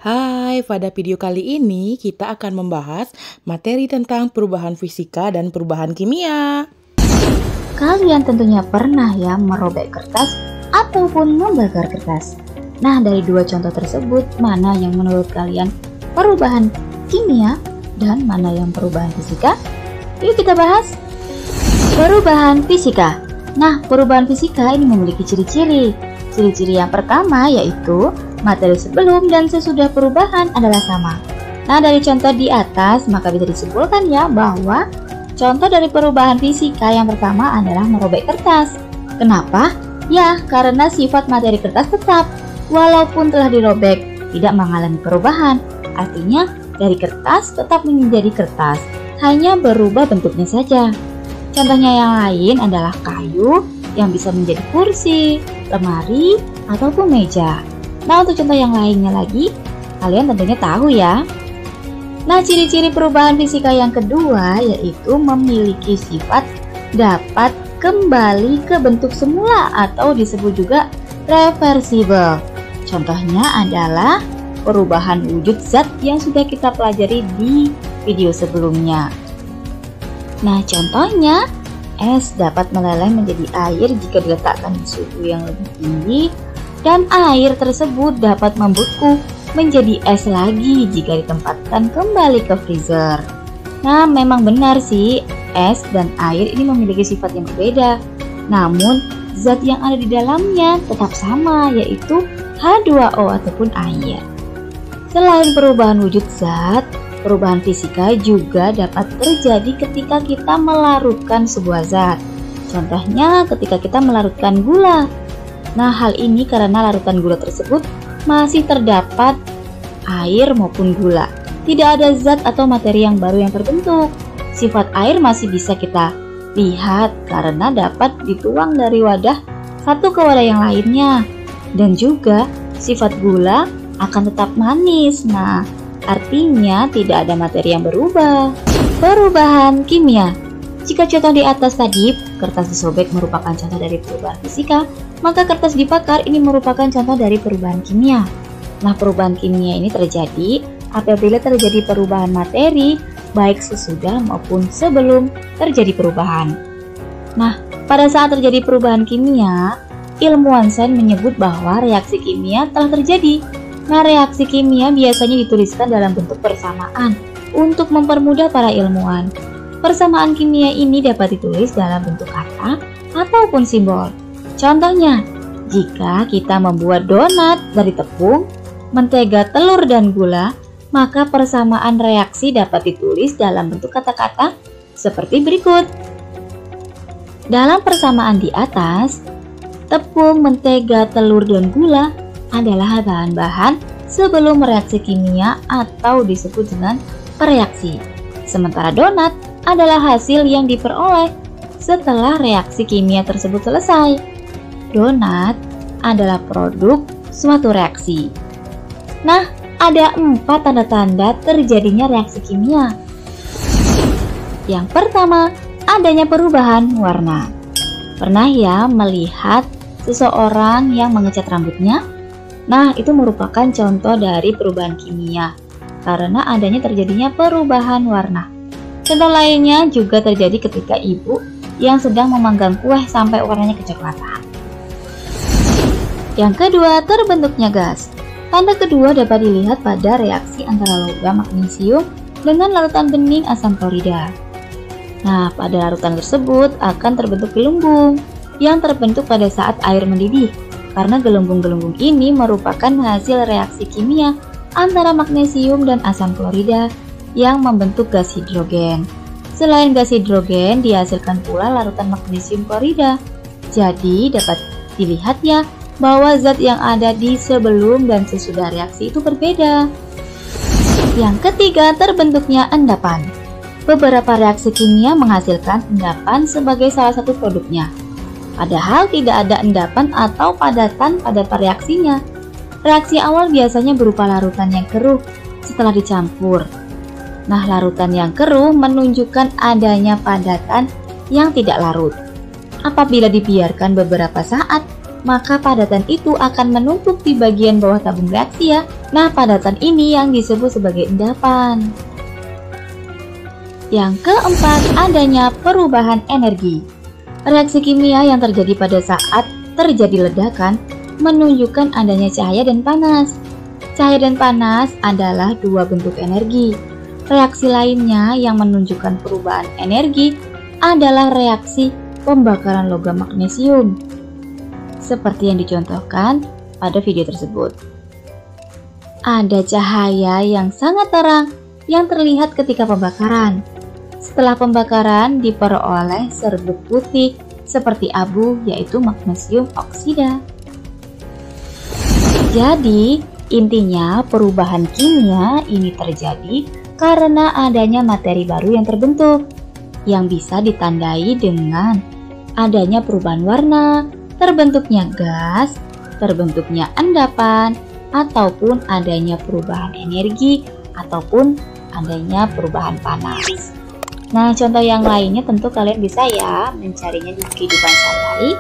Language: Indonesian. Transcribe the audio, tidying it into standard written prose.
Hai, pada video kali ini kita akan membahas materi tentang perubahan fisika dan perubahan kimia. Kalian tentunya pernah ya merobek kertas ataupun membakar kertas. Nah, dari dua contoh tersebut, mana yang menurut kalian perubahan kimia dan mana yang perubahan fisika? Yuk kita bahas. Perubahan fisika. Nah, perubahan fisika ini memiliki ciri-ciri. Ciri-ciri yang pertama yaitu materi sebelum dan sesudah perubahan adalah sama. Nah, dari contoh di atas maka bisa disimpulkan ya bahwa contoh dari perubahan fisika yang pertama adalah merobek kertas. Kenapa? Ya, karena sifat materi kertas tetap, walaupun telah dirobek, tidak mengalami perubahan. Artinya, dari kertas tetap menjadi kertas, hanya berubah bentuknya saja. Contohnya yang lain adalah kayu yang bisa menjadi kursi, lemari, ataupun meja. Nah, untuk contoh yang lainnya lagi, kalian tentunya tahu ya. Nah, ciri-ciri perubahan fisika yang kedua yaitu memiliki sifat dapat kembali ke bentuk semula atau disebut juga reversible. Contohnya adalah perubahan wujud zat yang sudah kita pelajari di video sebelumnya. Nah, contohnya es dapat meleleh menjadi air jika diletakkan di suhu yang lebih tinggi, dan air tersebut dapat membeku menjadi es lagi jika ditempatkan kembali ke freezer. Nah, memang benar sih, es dan air ini memiliki sifat yang berbeda. Namun, zat yang ada di dalamnya tetap sama, yaitu H2O ataupun air. Selain perubahan wujud zat, perubahan fisika juga dapat terjadi ketika kita melarutkan sebuah zat. Contohnya ketika kita melarutkan gula. Nah, hal ini karena larutan gula tersebut masih terdapat air maupun gula. Tidak ada zat atau materi yang baru yang terbentuk. Sifat air masih bisa kita lihat karena dapat dituang dari wadah satu ke wadah yang lainnya. Dan juga sifat gula akan tetap manis. Nah, artinya tidak ada materi yang berubah. Perubahan kimia. Jika contoh di atas tadi, kertas disobek merupakan contoh dari perubahan fisika, maka kertas dibakar ini merupakan contoh dari perubahan kimia. Nah, perubahan kimia ini terjadi apabila terjadi perubahan materi, baik sesudah maupun sebelum terjadi perubahan. Nah, pada saat terjadi perubahan kimia, ilmuwan sains menyebut bahwa reaksi kimia telah terjadi. Nah, reaksi kimia biasanya dituliskan dalam bentuk persamaan untuk mempermudah para ilmuwan. Persamaan kimia ini dapat ditulis dalam bentuk kata ataupun simbol. Contohnya, jika kita membuat donat dari tepung, mentega, telur, dan gula, maka persamaan reaksi dapat ditulis dalam bentuk kata-kata seperti berikut. Dalam persamaan di atas, tepung, mentega, telur, dan gula adalah bahan-bahan sebelum reaksi kimia atau disebut dengan pereaksi. Sementara donat adalah hasil yang diperoleh setelah reaksi kimia tersebut selesai. Donat adalah produk suatu reaksi. Nah, ada 4 tanda-tanda terjadinya reaksi kimia. Yang pertama, adanya perubahan warna. Pernah ya melihat seseorang yang mengecat rambutnya? Nah, itu merupakan contoh dari perubahan kimia karena adanya terjadinya perubahan warna. Contoh lainnya juga terjadi ketika ibu yang sedang memanggang kue sampai warnanya kecoklatan. Yang kedua, terbentuknya gas. Tanda kedua dapat dilihat pada reaksi antara logam magnesium dengan larutan bening asam klorida. Nah, pada larutan tersebut akan terbentuk gelembung yang terbentuk pada saat air mendidih, karena gelembung-gelembung ini merupakan hasil reaksi kimia antara magnesium dan asam klorida yang membentuk gas hidrogen. Selain gas hidrogen, dihasilkan pula larutan magnesium klorida. Jadi, dapat dilihat ya bahwa zat yang ada di sebelum dan sesudah reaksi itu berbeda. Yang ketiga, terbentuknya endapan. Beberapa reaksi kimia menghasilkan endapan sebagai salah satu produknya. Padahal tidak ada endapan atau padatan pada reaksinya. Reaksi awal biasanya berupa larutan yang keruh setelah dicampur. Nah, larutan yang keruh menunjukkan adanya padatan yang tidak larut. Apabila dibiarkan beberapa saat, maka padatan itu akan menumpuk di bagian bawah tabung reaksi ya. Nah, padatan ini yang disebut sebagai endapan. Yang keempat, adanya perubahan energi. Reaksi kimia yang terjadi pada saat terjadi ledakan menunjukkan adanya cahaya dan panas. Cahaya dan panas adalah dua bentuk energi. Reaksi lainnya yang menunjukkan perubahan energi adalah reaksi pembakaran logam magnesium, seperti yang dicontohkan pada video tersebut. Ada cahaya yang sangat terang yang terlihat ketika pembakaran. Setelah pembakaran diperoleh serbuk putih seperti abu, yaitu magnesium oksida. Jadi, intinya perubahan kimia ini terjadi karena adanya materi baru yang terbentuk, yang bisa ditandai dengan adanya perubahan warna, terbentuknya gas, terbentuknya endapan, ataupun adanya perubahan energi, ataupun adanya perubahan panas. Nah, contoh yang lainnya tentu kalian bisa ya mencarinya di kehidupan sehari-hari.